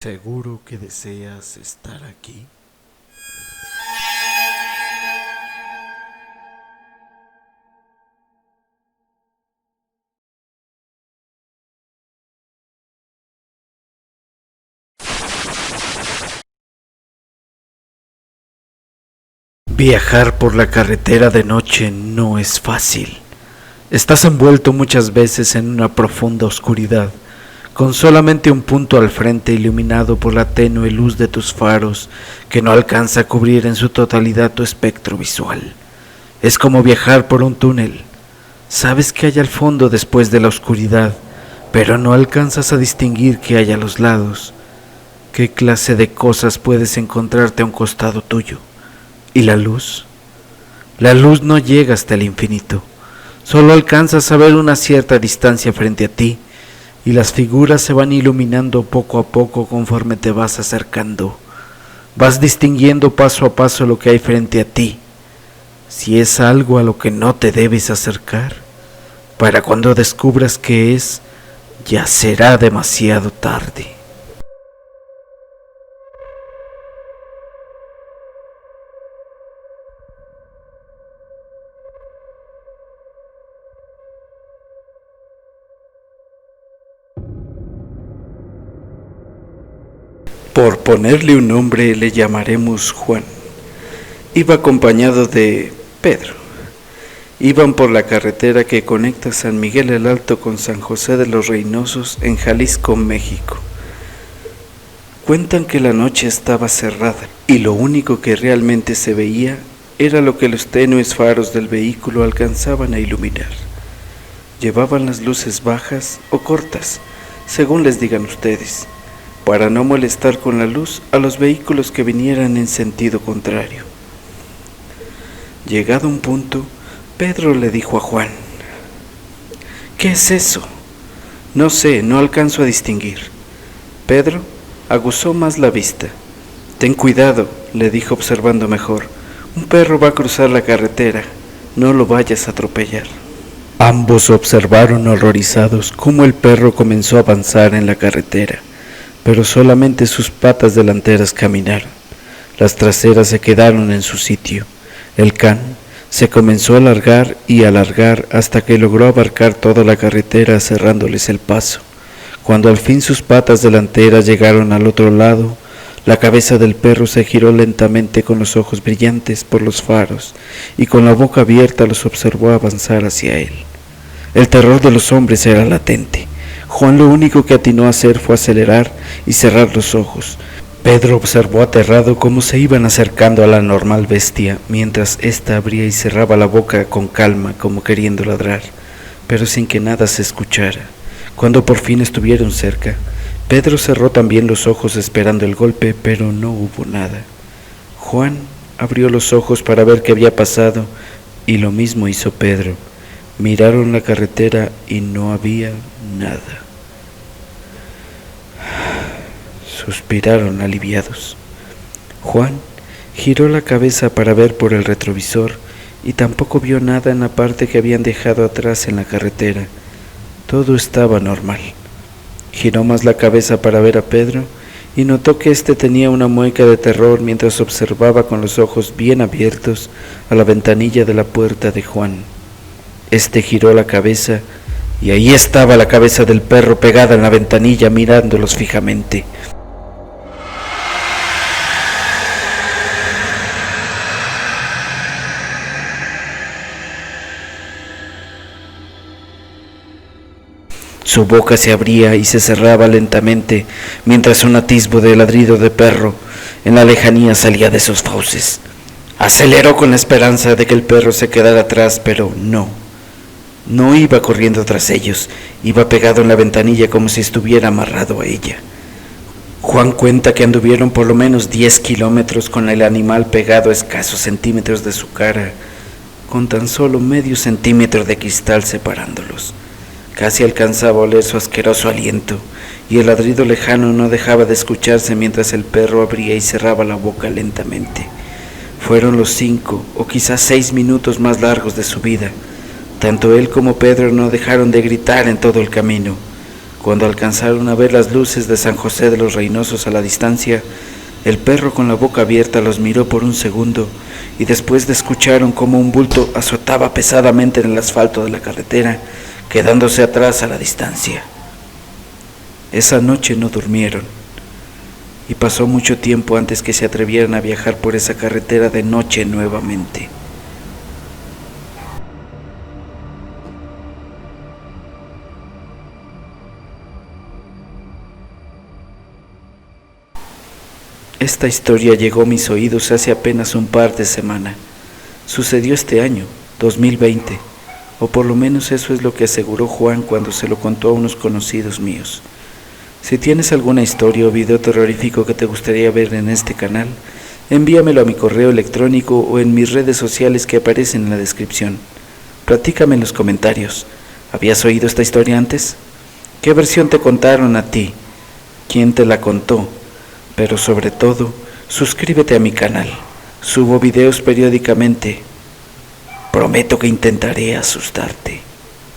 ¿Seguro que deseas estar aquí? Viajar por la carretera de noche no es fácil. Estás envuelto muchas veces en una profunda oscuridad, con solamente un punto al frente iluminado por la tenue luz de tus faros que no alcanza a cubrir en su totalidad tu espectro visual. Es como viajar por un túnel. Sabes que hay al fondo después de la oscuridad, pero no alcanzas a distinguir qué hay a los lados. ¿Qué clase de cosas puedes encontrarte a un costado tuyo? ¿Y la luz? La luz no llega hasta el infinito. Solo alcanzas a ver una cierta distancia frente a ti, y las figuras se van iluminando poco a poco conforme te vas acercando. Vas distinguiendo paso a paso lo que hay frente a ti. Si es algo a lo que no te debes acercar, para cuando descubras qué es, ya será demasiado tarde. Por ponerle un nombre le llamaremos Juan. Iba acompañado de Pedro. Iban por la carretera que conecta San Miguel el Alto con San José de los Reynosos en Jalisco, México. Cuentan que la noche estaba cerrada y lo único que realmente se veía era lo que los tenues faros del vehículo alcanzaban a iluminar. Llevaban las luces bajas o cortas, según les digan ustedes, para no molestar con la luz a los vehículos que vinieran en sentido contrario. Llegado un punto, Pedro le dijo a Juan: ¿qué es eso? No sé, no alcanzo a distinguir. Pedro aguzó más la vista. Ten cuidado, le dijo observando mejor. Un perro va a cruzar la carretera, no lo vayas a atropellar. Ambos observaron horrorizados cómo el perro comenzó a avanzar en la carretera, pero solamente sus patas delanteras caminaron. Las traseras se quedaron en su sitio. El can se comenzó a alargar y alargar hasta que logró abarcar toda la carretera cerrándoles el paso. Cuando al fin sus patas delanteras llegaron al otro lado, la cabeza del perro se giró lentamente con los ojos brillantes por los faros y con la boca abierta los observó avanzar hacia él. El terror de los hombres era latente. Juan lo único que atinó a hacer fue acelerar y cerrar los ojos. Pedro observó aterrado cómo se iban acercando a la anormal bestia, mientras ésta abría y cerraba la boca con calma como queriendo ladrar, pero sin que nada se escuchara. Cuando por fin estuvieron cerca, Pedro cerró también los ojos esperando el golpe, pero no hubo nada. Juan abrió los ojos para ver qué había pasado, y lo mismo hizo Pedro. Miraron la carretera y no había nada. Suspiraron aliviados. Juan giró la cabeza para ver por el retrovisor y tampoco vio nada en la parte que habían dejado atrás en la carretera. Todo estaba normal. Giró más la cabeza para ver a Pedro y notó que éste tenía una mueca de terror mientras observaba con los ojos bien abiertos a la ventanilla de la puerta de Juan. Este giró la cabeza y ahí estaba la cabeza del perro pegada en la ventanilla mirándolos fijamente. Su boca se abría y se cerraba lentamente, mientras un atisbo de ladrido de perro en la lejanía salía de sus fauces. Aceleró con la esperanza de que el perro se quedara atrás, pero no iba corriendo tras ellos, iba pegado en la ventanilla como si estuviera amarrado a ella. Juan cuenta que anduvieron por lo menos 10 kilómetros con el animal pegado a escasos centímetros de su cara, con tan solo medio centímetro de cristal separándolos. Casi alcanzaba a oler su asqueroso aliento, y el ladrido lejano no dejaba de escucharse mientras el perro abría y cerraba la boca lentamente. Fueron los 5 o quizás 6 minutos más largos de su vida. Tanto él como Pedro no dejaron de gritar en todo el camino. Cuando alcanzaron a ver las luces de San José de los Reynosos a la distancia, el perro con la boca abierta los miró por un segundo y después escucharon cómo un bulto azotaba pesadamente en el asfalto de la carretera, quedándose atrás a la distancia. Esa noche no durmieron y pasó mucho tiempo antes que se atrevieran a viajar por esa carretera de noche nuevamente. Esta historia llegó a mis oídos hace apenas un par de semanas. Sucedió este año, 2020, o por lo menos eso es lo que aseguró Juan cuando se lo contó a unos conocidos míos. Si tienes alguna historia o video terrorífico que te gustaría ver en este canal, envíamelo a mi correo electrónico o en mis redes sociales que aparecen en la descripción. Platícame en los comentarios. ¿Habías oído esta historia antes? ¿Qué versión te contaron a ti? ¿Quién te la contó? Pero sobre todo, suscríbete a mi canal. Subo videos periódicamente. Prometo que intentaré asustarte.